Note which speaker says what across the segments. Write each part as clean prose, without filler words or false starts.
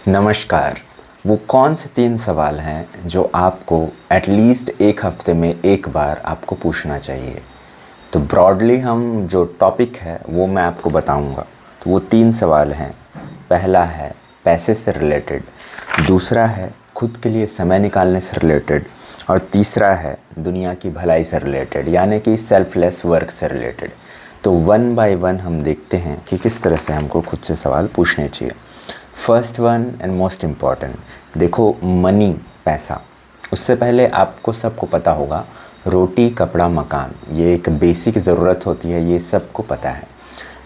Speaker 1: नमस्कार। वो कौन से 3 सवाल हैं जो आपको एटलीस्ट एक हफ्ते में एक बार आपको पूछना चाहिए। तो ब्रॉडली हम जो टॉपिक है वो मैं आपको बताऊंगा। तो वो 3 सवाल हैं। पहला है पैसे से रिलेटेड, दूसरा है खुद के लिए समय निकालने से रिलेटेड, और तीसरा है दुनिया की भलाई से रिलेटेड, यानी कि सेल्फलेस वर्क से रिलेटेड। तो वन बाय वन हम देखते हैं कि किस तरह से हमको खुद से सवाल पूछने चाहिए। First one and most important, देखो मनी, पैसा। उससे पहले आपको सबको पता होगा रोटी कपड़ा मकान, ये एक बेसिक ज़रूरत होती है, ये सबको पता है।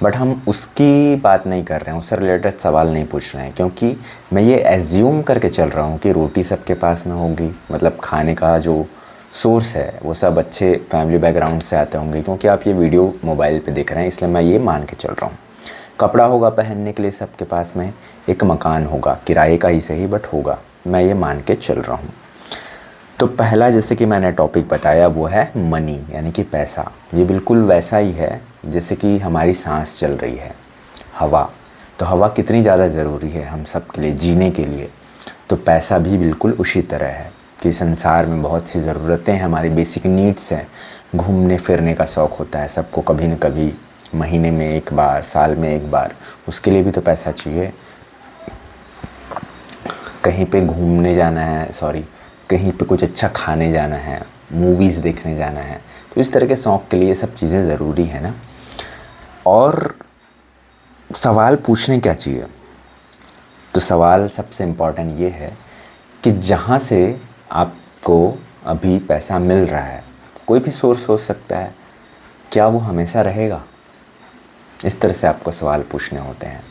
Speaker 1: बट हम उसकी बात नहीं कर रहे हैं, उससे रिलेटेड सवाल नहीं पूछ रहे हैं, क्योंकि मैं ये एज्यूम करके चल रहा हूँ कि रोटी सबके पास में होगी, मतलब खाने का जो सोर्स है वो सब अच्छे फैमिली बैकग्राउंड से आते होंगे, क्योंकि आप ये वीडियो मोबाइल पे देख रहे हैं, इसलिए मैं ये मान के चल रहा हूँ। कपड़ा होगा पहनने के लिए सबके पास में, एक मकान होगा, किराए का ही सही बट होगा, मैं ये मान के चल रहा हूँ। तो पहला जैसे कि मैंने टॉपिक बताया वो है मनी, यानी कि पैसा। ये बिल्कुल वैसा ही है जैसे कि हमारी सांस चल रही है, हवा। तो हवा कितनी ज़्यादा ज़रूरी है हम सब के लिए जीने के लिए, तो पैसा भी बिल्कुल उसी तरह है कि संसार में बहुत सी ज़रूरतें हैं, हमारी बेसिक नीड्स हैं। घूमने फिरने का शौक़ होता है सबको, कभी न कभी, महीने में एक बार, साल में एक बार, उसके लिए भी तो पैसा चाहिए। कहीं पे घूमने जाना है, कहीं पे कुछ अच्छा खाने जाना है, मूवीज़ देखने जाना है, तो इस तरह के शौक़ के लिए सब चीज़ें ज़रूरी है ना। और सवाल पूछने क्या चाहिए, तो सवाल सबसे इम्पॉर्टेंट ये है कि जहाँ से आपको अभी पैसा मिल रहा है, कोई भी सोर्स हो सकता है, क्या वो हमेशा रहेगा? इस तरह से आपको सवाल पूछने होते हैं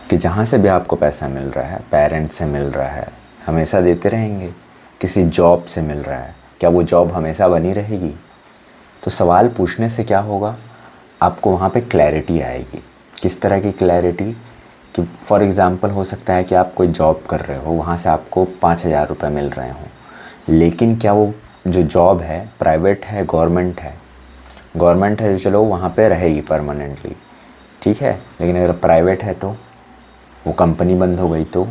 Speaker 1: कि जहाँ से भी आपको पैसा मिल रहा है, पेरेंट्स से मिल रहा है, हमेशा देते रहेंगे? किसी जॉब से मिल रहा है, क्या वो जॉब हमेशा बनी रहेगी? तो सवाल पूछने से क्या होगा, आपको वहाँ पे क्लैरिटी आएगी। किस तरह की क्लैरिटी? कि फॉर एग्ज़ाम्पल हो सकता है कि आप कोई जॉब कर रहे हो, वहाँ से आपको 5,000 रुपये मिल रहे हों, लेकिन क्या वो जो जॉब है प्राइवेट है, गवर्नमेंट है? गवर्नमेंट है चलो वहाँ पे रहेगी परमानेंटली, ठीक है, लेकिन अगर प्राइवेट है तो वो कंपनी बंद हो गई, तो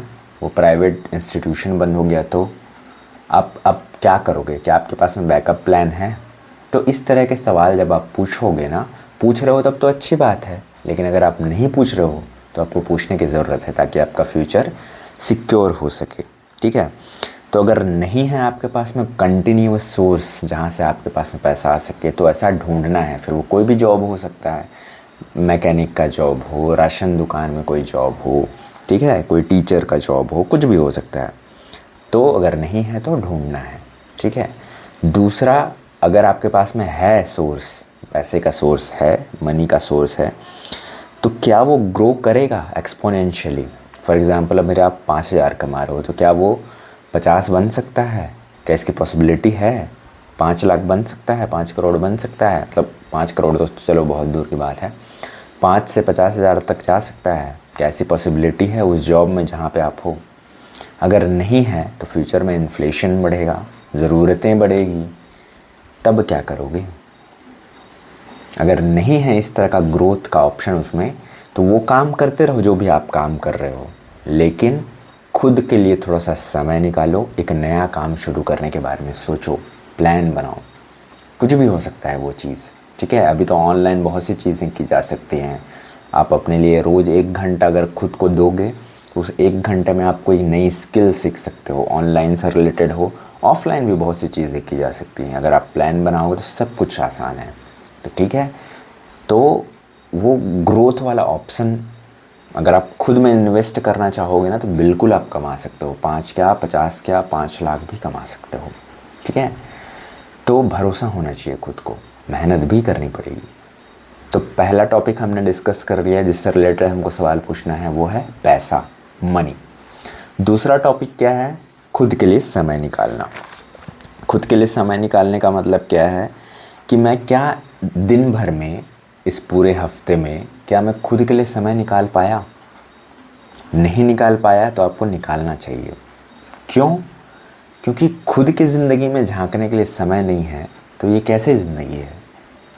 Speaker 1: वो प्राइवेट इंस्टीट्यूशन बंद हो गया, तो आप क्या करोगे? क्या आपके पास में बैकअप प्लान है? तो इस तरह के सवाल जब आप पूछोगे ना, पूछ रहे हो तब तो अच्छी बात है, लेकिन अगर आप नहीं पूछ रहे हो तो आपको पूछने की ज़रूरत है, ताकि आपका फ्यूचर सिक्योर हो सके, ठीक है। तो अगर नहीं है आपके पास में कंटिन्यूअस सोर्स जहाँ से आपके पास में पैसा आ सके, तो ऐसा ढूंढना है। फिर वो कोई भी जॉब हो सकता है, मैकेनिक का जॉब हो, राशन दुकान में कोई जॉब हो, ठीक है, कोई टीचर का जॉब हो, कुछ भी हो सकता है। तो अगर नहीं है तो ढूंढना है, ठीक है। दूसरा, अगर आपके पास में है सोर्स, पैसे का सोर्स है, मनी का सोर्स है, तो क्या वो ग्रो करेगा एक्सपोनेंशियली? फॉर एग्ज़ाम्पल अब मेरे आप 5,000 कमा रहे हो, तो क्या वो 50 बन सकता है? क्या इसकी पॉसिबिलिटी है? 5 लाख बन सकता है? 5 करोड़ बन सकता है? मतलब 5 करोड़ तो चलो बहुत दूर की बात है, 5 से 50,000 तक जा सकता है? क्या ऐसी पॉसिबिलिटी है उस जॉब में जहाँ पे आप हो? अगर नहीं है तो फ्यूचर में इन्फ्लेशन बढ़ेगा, ज़रूरतें बढ़ेगी, तब क्या करोगे? अगर नहीं है इस तरह का ग्रोथ का ऑप्शन उसमें, तो वो काम करते रहो जो भी आप काम कर रहे हो, लेकिन खुद के लिए थोड़ा सा समय निकालो, एक नया काम शुरू करने के बारे में सोचो, प्लान बनाओ। कुछ भी हो सकता है वो चीज़, ठीक है। अभी तो ऑनलाइन बहुत सी चीज़ें की जा सकती हैं। आप अपने लिए रोज़ 1 घंटा अगर खुद को दोगे, तो उस 1 घंटे में आप कोई नई स्किल सीख सकते हो, ऑनलाइन से रिलेटेड हो, ऑफलाइन भी बहुत सी चीज़ें की जा सकती हैं। अगर आप प्लान बनाओगे तो सब कुछ आसान है, तो ठीक है। तो वो ग्रोथ वाला ऑप्शन अगर आप खुद में इन्वेस्ट करना चाहोगे ना, तो बिल्कुल आप कमा सकते हो, 5 क्या 50 क्या 5 लाख भी कमा सकते हो, ठीक है। तो भरोसा होना चाहिए खुद को, मेहनत भी करनी पड़ेगी। तो पहला टॉपिक हमने डिस्कस कर लिया है, जिससे रिलेटेड हमको सवाल पूछना है, वो है पैसा, मनी। दूसरा टॉपिक क्या है? खुद के लिए समय निकालना। खुद के लिए समय निकालने का मतलब क्या है कि मैं क्या दिन भर में, इस पूरे हफ्ते में, क्या मैं खुद के लिए समय निकाल पाया? नहीं निकाल पाया तो आपको निकालना चाहिए। क्यों? क्योंकि खुद की ज़िंदगी में झांकने के लिए समय नहीं है, तो ये कैसे ज़िंदगी है?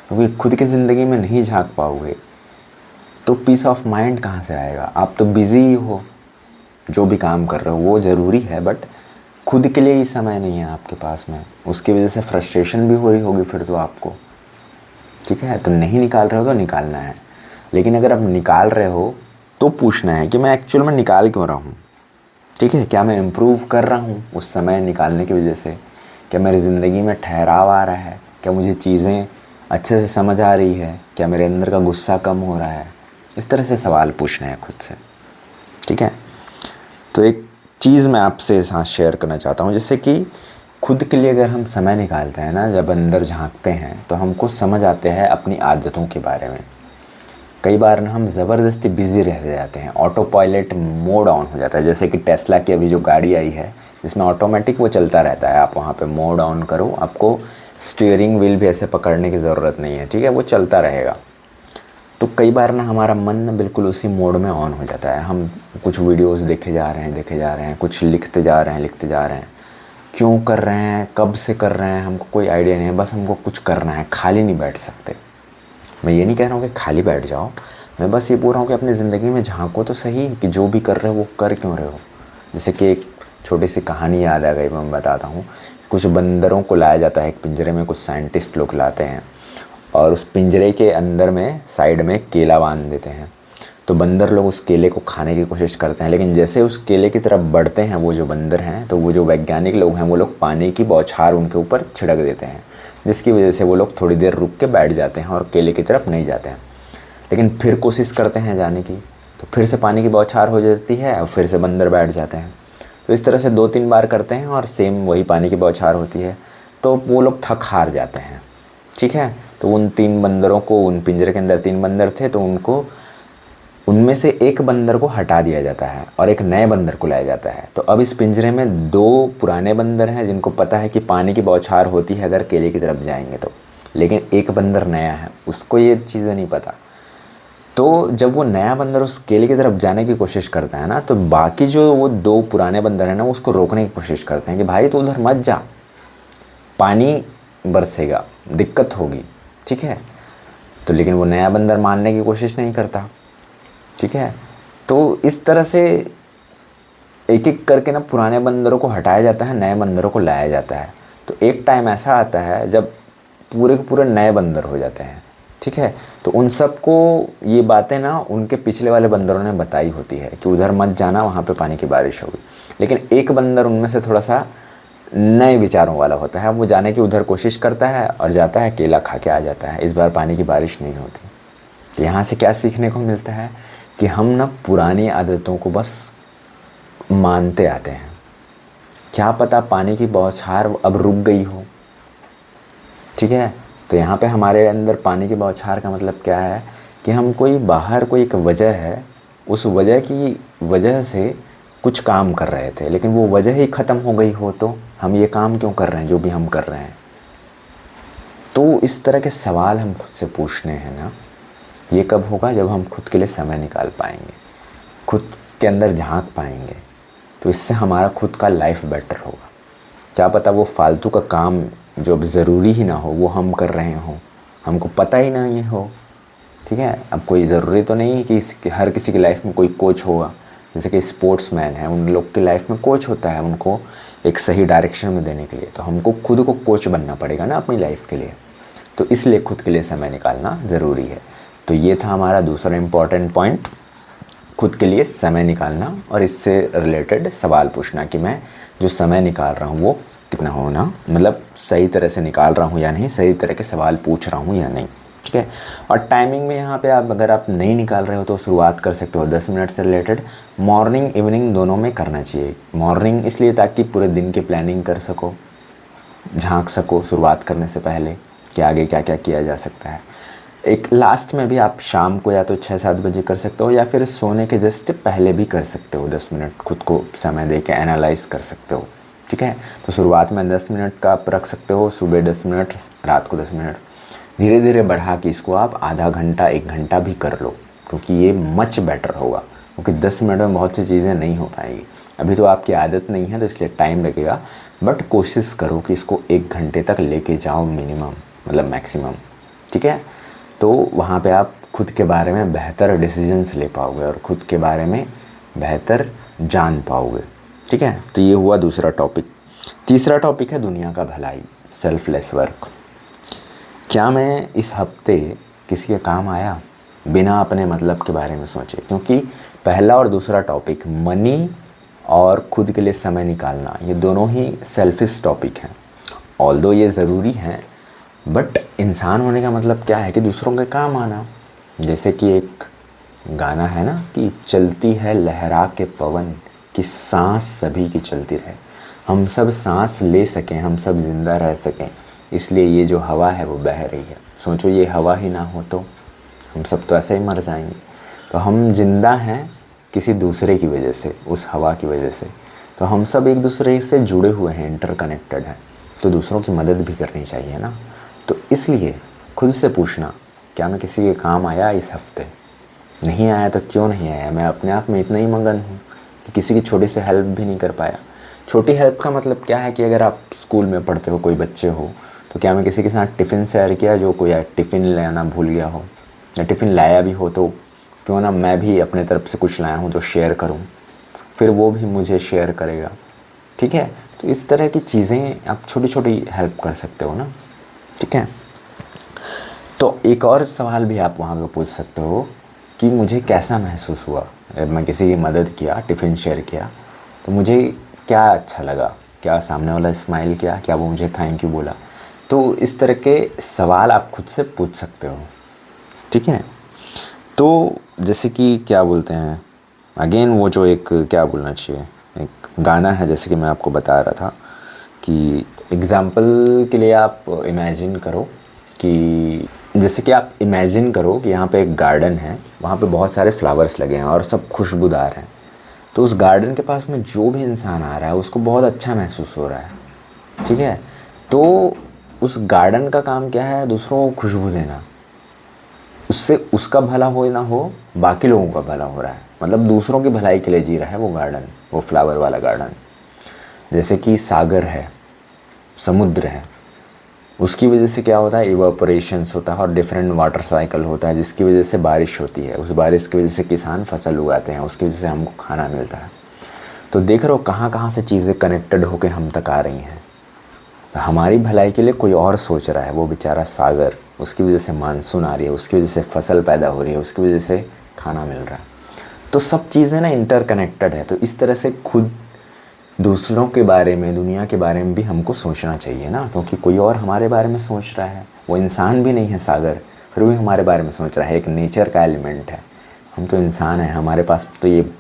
Speaker 1: क्योंकि खुद की ज़िंदगी में नहीं झांक पाओगे तो पीस ऑफ माइंड कहाँ से आएगा? आप तो बिज़ी ही हो, जो भी काम कर रहे हो वो ज़रूरी है, बट खुद के लिए ही समय नहीं है आपके पास में, उसकी वजह से फ्रस्ट्रेशन भी हो रही होगी फिर तो आपको, ठीक है। तो नहीं निकाल रहे हो तो निकालना है, लेकिन अगर आप निकाल रहे हो तो पूछना है कि मैं एक्चुअल में निकाल क्यों रहा हूँ, ठीक है। क्या मैं इम्प्रूव कर रहा हूँ उस समय निकालने की वजह से? क्या मेरी ज़िंदगी में ठहराव आ रहा है? क्या मुझे चीज़ें अच्छे से समझ आ रही है? क्या मेरे अंदर का गुस्सा कम हो रहा है? इस तरह से सवाल पूछना है खुद से, ठीक है। तो एक चीज़ मैं आपसे साथ शेयर करना चाहता हूँ, जिससे कि खुद के लिए अगर हम समय निकालते हैं ना, जब अंदर झांकते हैं तो हमको समझ आते हैं अपनी आदतों के बारे में। कई बार ना हम ज़बरदस्ती बिज़ी रह जाते हैं, ऑटो पायलट मोड ऑन हो जाता है। जैसे कि टेस्ला की अभी जो गाड़ी आई है जिसमें ऑटोमेटिक वो चलता रहता है, आप वहाँ पे मोड ऑन करो, आपको स्टीयरिंग व्हील भी ऐसे पकड़ने की ज़रूरत नहीं है, ठीक है, वो चलता रहेगा। तो कई बार ना हमारा मन ना बिल्कुल उसी मोड में ऑन हो जाता है। हम कुछ वीडियोस देखे जा रहे हैं, कुछ लिखते जा रहे हैं। क्यों कर रहे हैं, कब से कर रहे हैं, हमको कोई आइडिया नहीं है, बस हमको कुछ करना है, खाली नहीं बैठ सकते। मैं ये नहीं कह रहा हूँ कि खाली बैठ जाओ, मैं बस ये बोल रहा हूँ कि अपनी ज़िंदगी में झांको तो सही कि जो भी कर रहे हो वो कर क्यों रहे हो। जैसे कि एक छोटी सी कहानी याद आ गई, मैं बताता हूँ। कुछ बंदरों को लाया जाता है एक पिंजरे में, कुछ साइंटिस्ट लोग लाते हैं और उस पिंजरे के अंदर में साइड में केला बांध देते हैं। तो बंदर लोग उस केले को खाने की कोशिश करते हैं, लेकिन जैसे उस केले की तरफ बढ़ते हैं वो जो बंदर हैं, तो वो जो वैज्ञानिक लोग हैं वो लोग पानी की बौछार उनके ऊपर छिड़क देते हैं, जिसकी वजह से वो लोग थोड़ी देर रुक के बैठ जाते हैं और केले की तरफ नहीं जाते हैं। लेकिन फिर कोशिश करते हैं जाने की, तो फिर से पानी की बौछार हो जाती है और फिर से बंदर बैठ जाते हैं। तो इस तरह से 2-3 बार करते हैं और सेम वही पानी की बौछार होती है, तो वो लोग थक हार जाते हैं, ठीक है। तो उन 3 बंदरों को, उन पिंजरे के अंदर 3 बंदर थे, तो उनको उनमें से एक बंदर को हटा दिया जाता है और एक नए बंदर को लाया जाता है। तो अब इस पिंजरे में 2 पुराने बंदर हैं जिनको पता है कि पानी की बौछार होती है अगर केले की तरफ जाएंगे तो, लेकिन एक बंदर नया है, उसको ये चीज़ें नहीं पता। तो जब वो नया बंदर उस केले की तरफ जाने की कोशिश करता है ना, तो बाकी जो वो 2 पुराने बंदर हैं ना, उसको रोकने की कोशिश करते हैं कि भाई तू उधर मत जा, पानी बरसेगा, दिक्कत होगी, ठीक है। तो लेकिन वो नया बंदर मानने की कोशिश नहीं करता, ठीक है। तो इस तरह से एक एक करके ना पुराने बंदरों को हटाया जाता है, नए बंदरों को लाया जाता है। तो एक टाइम ऐसा आता है जब पूरे के पूरे नए बंदर हो जाते हैं, ठीक है। तो उन सबको ये बातें ना उनके पिछले वाले बंदरों ने बताई होती है कि उधर मत जाना, वहाँ पे पानी की बारिश होगी। लेकिन एक बंदर उनमें से थोड़ा सा नए विचारों वाला होता है, वो जाने की उधर कोशिश करता है और जाता है, केला खा के आ जाता है। इस बार पानी की बारिश नहीं होती। तो यहाँ से क्या सीखने को मिलता है कि हम ना पुरानी आदतों को बस मानते आते हैं। क्या पता पानी की बौछार अब रुक गई हो, ठीक है। तो यहाँ पे हमारे अंदर पानी की बौछार का मतलब क्या है कि हम कोई बाहर कोई एक वजह है, उस वजह की वजह से कुछ काम कर रहे थे, लेकिन वो वजह ही ख़त्म हो गई हो, तो हम ये काम क्यों कर रहे हैं जो भी हम कर रहे हैं। तो इस तरह के सवाल हम खुद से पूछने हैं ना। ये कब होगा? जब हम खुद के लिए समय निकाल पाएंगे, खुद के अंदर झांक पाएंगे, तो इससे हमारा खुद का लाइफ बेटर होगा। क्या पता वो फालतू का काम जो अब ज़रूरी ही ना हो वो हम कर रहे हों, हमको पता ही नहीं हो, ठीक है। अब कोई ज़रूरी तो नहीं है कि हर किसी की लाइफ में कोई कोच होगा। जैसे कि स्पोर्ट्समैन है, उन लोग की लाइफ में कोच होता है उनको एक सही डायरेक्शन में देने के लिए। तो हमको खुद को कोच बनना पड़ेगा ना अपनी लाइफ के लिए। तो इसलिए खुद के लिए समय निकालना ज़रूरी है। तो ये था हमारा दूसरा इम्पॉर्टेंट पॉइंट, खुद के लिए समय निकालना और इससे रिलेटेड सवाल पूछना कि मैं जो समय निकाल रहा हूँ वो कितना होना, मतलब सही तरह से निकाल रहा हूँ या नहीं, सही तरह के सवाल पूछ रहा हूँ या नहीं, ठीक है। और टाइमिंग में यहाँ पे आप अगर आप नहीं निकाल रहे हो तो शुरुआत कर सकते हो 10 मिनट से रिलेटेड। मॉर्निंग इवनिंग दोनों में करना चाहिए। मॉर्निंग इसलिए ताकि पूरे दिन की प्लानिंग कर सको, झांक सको शुरुआत करने से पहले कि आगे क्या क्या किया जा सकता है। एक लास्ट में भी आप शाम को या तो 6-7 बजे कर सकते हो या फिर सोने के जस्ट पहले भी कर सकते हो। 10 मिनट खुद को समय दे के एनालाइज कर सकते हो, ठीक है। तो शुरुआत में 10 मिनट का आप रख सकते हो, सुबह 10 मिनट, रात को 10 मिनट, धीरे धीरे बढ़ा के इसको आप आधा घंटा 1 घंटा भी कर लो, क्योंकि ये मच बेटर होगा। क्योंकि 10 मिनट में बहुत सी चीज़ें नहीं हो पाएंगी। अभी तो आपकी आदत नहीं है तो इसलिए टाइम लगेगा, बट कोशिश करो कि इसको 1 घंटे तक लेके जाओ मिनिमम, मतलब मैक्सिमम, ठीक है। तो वहाँ पे आप खुद के बारे में बेहतर डिसीजंस ले पाओगे और खुद के बारे में बेहतर जान पाओगे। ठीक है, तो ये हुआ दूसरा टॉपिक। तीसरा टॉपिक है दुनिया का भलाई, सेल्फलेस वर्क। क्या मैं इस हफ्ते किसी के काम आया बिना अपने मतलब के बारे में सोचे? क्योंकि पहला और दूसरा टॉपिक, मनी और खुद के लिए समय निकालना, ये दोनों ही सेल्फिश टॉपिक हैं। ऑल्दो ये ज़रूरी हैं, बट इंसान होने का मतलब क्या है कि दूसरों के काम आना। जैसे कि एक गाना है ना कि चलती है लहरा के पवन, कि सांस सभी की चलती रहे। हम सब सांस ले सकें, हम सब जिंदा रह सकें, इसलिए ये जो हवा है वो बह रही है। सोचो ये हवा ही ना हो तो हम सब तो ऐसे ही मर जाएंगे। तो हम जिंदा हैं किसी दूसरे की वजह से, उस हवा की वजह से। तो हम सब एक दूसरे से जुड़े हुए हैं, इंटरकनेक्टेड हैं, तो दूसरों की मदद भी करनी चाहिए ना। तो इसलिए खुद से पूछना, क्या मैं किसी के काम आया इस हफ्ते? नहीं आया तो क्यों नहीं आया? मैं अपने आप में इतना ही मगन हूँ कि किसी की छोटी सी हेल्प भी नहीं कर पाया। छोटी हेल्प का मतलब क्या है कि अगर आप स्कूल में पढ़ते हो, कोई बच्चे हो, तो क्या मैं किसी के साथ टिफ़िन शेयर किया जो कोई टिफ़िन लाना भूल गया हो, या टिफ़िन लाया भी हो तो क्यों ना मैं भी अपने तरफ से कुछ लाया हूँ तो शेयर करूँ, फिर वो भी मुझे शेयर करेगा। ठीक है, तो इस तरह की चीज़ें आप छोटी छोटी हेल्प कर सकते हो ना। ठीक है, तो एक और सवाल भी आप वहाँ पे पूछ सकते हो कि मुझे कैसा महसूस हुआ जब मैं किसी की मदद किया, टिफ़िन शेयर किया, तो मुझे क्या अच्छा लगा, क्या सामने वाला स्माइल किया, क्या वो मुझे थैंक यू बोला। तो इस तरह के सवाल आप खुद से पूछ सकते हो। ठीक है, तो जैसे कि क्या बोलते हैं, अगेन वो जो एक क्या बोलना चाहिए, एक गाना है जैसे कि मैं आपको बता रहा था कि एग्ज़ाम्पल के लिए आप इमेजिन करो कि जैसे कि आप इमेजिन करो कि यहाँ पे एक गार्डन है, वहाँ पे बहुत सारे फ्लावर्स लगे हैं और सब खुशबूदार हैं। तो उस गार्डन के पास में जो भी इंसान आ रहा है उसको बहुत अच्छा महसूस हो रहा है। ठीक है, तो उस गार्डन का काम क्या है? दूसरों को खुशबू देना। उससे उसका भला हो ना हो, बाकी लोगों का भला हो रहा है, मतलब दूसरों की भलाई के लिए जी रहा है वो गार्डन, वो फ्लावर वाला गार्डन। जैसे कि सागर है, समुद्र है, उसकी वजह से क्या होता है, इवापोरेशंस होता है और डिफरेंट वाटर साइकिल होता है, जिसकी वजह से बारिश होती है। उस बारिश की वजह से किसान फसल उगाते हैं, उसकी वजह से हमको खाना मिलता है। तो देख रहे हो कहाँ कहाँ से चीज़ें कनेक्टेड होकर हम तक आ रही हैं। तो हमारी भलाई के लिए कोई और सोच रहा है, वो बेचारा सागर, उसकी वजह से मानसून आ रही है, उसकी वजह से फसल पैदा हो रही है, उसकी वजह से खाना मिल रहा है। तो सब चीज़ें ना इंटरकनेक्टेड है। तो इस तरह से खुद दूसरों के बारे में, दुनिया के बारे में भी हमको सोचना चाहिए ना, क्योंकि कोई और हमारे बारे में सोच रहा है। वो इंसान भी नहीं है सागर, फिर भी हमारे बारे में सोच रहा है। एक नेचर का एलिमेंट है, हम तो इंसान हैं, हमारे पास तो ये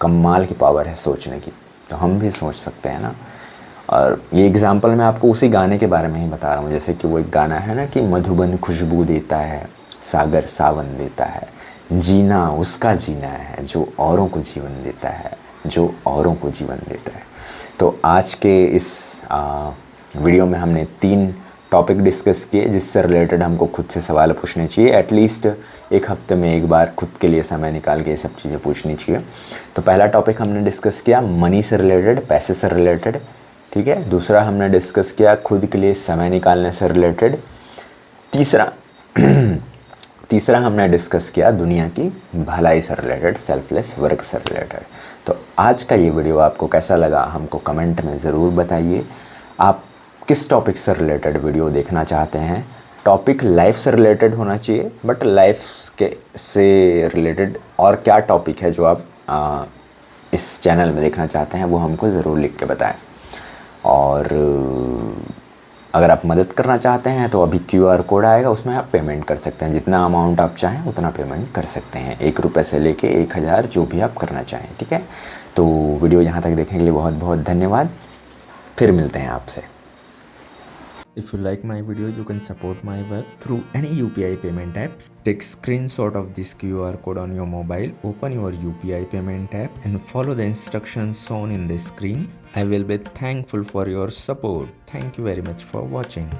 Speaker 1: कमाल की पावर है सोचने की, तो हम भी सोच सकते हैं ना। और ये एग्ज़ाम्पल मैं आपको उसी गाने के बारे में ही बता रहा हूँ। जैसे कि वो एक गाना है ना कि मधुबन खुशबू देता है, सागर सावन देता है, जीना उसका जीना है जो औरों को जीवन देता है, जो औरों को जीवन देता है। तो आज के इस वीडियो में हमने 3 टॉपिक डिस्कस किए जिससे रिलेटेड हमको खुद से सवाल पूछने चाहिए। एटलीस्ट एक हफ्ते में एक बार खुद के लिए समय निकाल के ये सब चीज़ें पूछनी चाहिए। तो पहला टॉपिक हमने डिस्कस किया मनी से रिलेटेड, पैसे से रिलेटेड। ठीक है, दूसरा हमने डिस्कस किया खुद के लिए समय निकालने से रिलेटेड। तीसरा हमने डिस्कस किया दुनिया की भलाई से रिलेटेड, सेल्फलेस वर्क से रिलेटेड। तो आज का ये वीडियो आपको कैसा लगा हमको कमेंट में ज़रूर बताइए। आप किस टॉपिक से रिलेटेड वीडियो देखना चाहते हैं? टॉपिक लाइफ से रिलेटेड होना चाहिए, बट लाइफ के से रिलेटेड और क्या टॉपिक है जो आप इस चैनल में देखना चाहते हैं वो हमको ज़रूर लिख के बताएं। और अगर आप मदद करना चाहते हैं तो अभी QR कोड आएगा, उसमें आप पेमेंट कर सकते हैं। जितना अमाउंट आप चाहें उतना पेमेंट कर सकते हैं, 1 रुपये से लेके 1000, जो भी आप करना चाहें। ठीक है, तो वीडियो यहाँ तक देखने के लिए बहुत बहुत धन्यवाद। फिर मिलते हैं आपसे। If you like my video, you can support my work through any UPI payment apps. Take screenshot of this QR code on your mobile, open your UPI payment app and follow the instructions shown in the screen. I will be thankful for your support. Thank you very much for watching.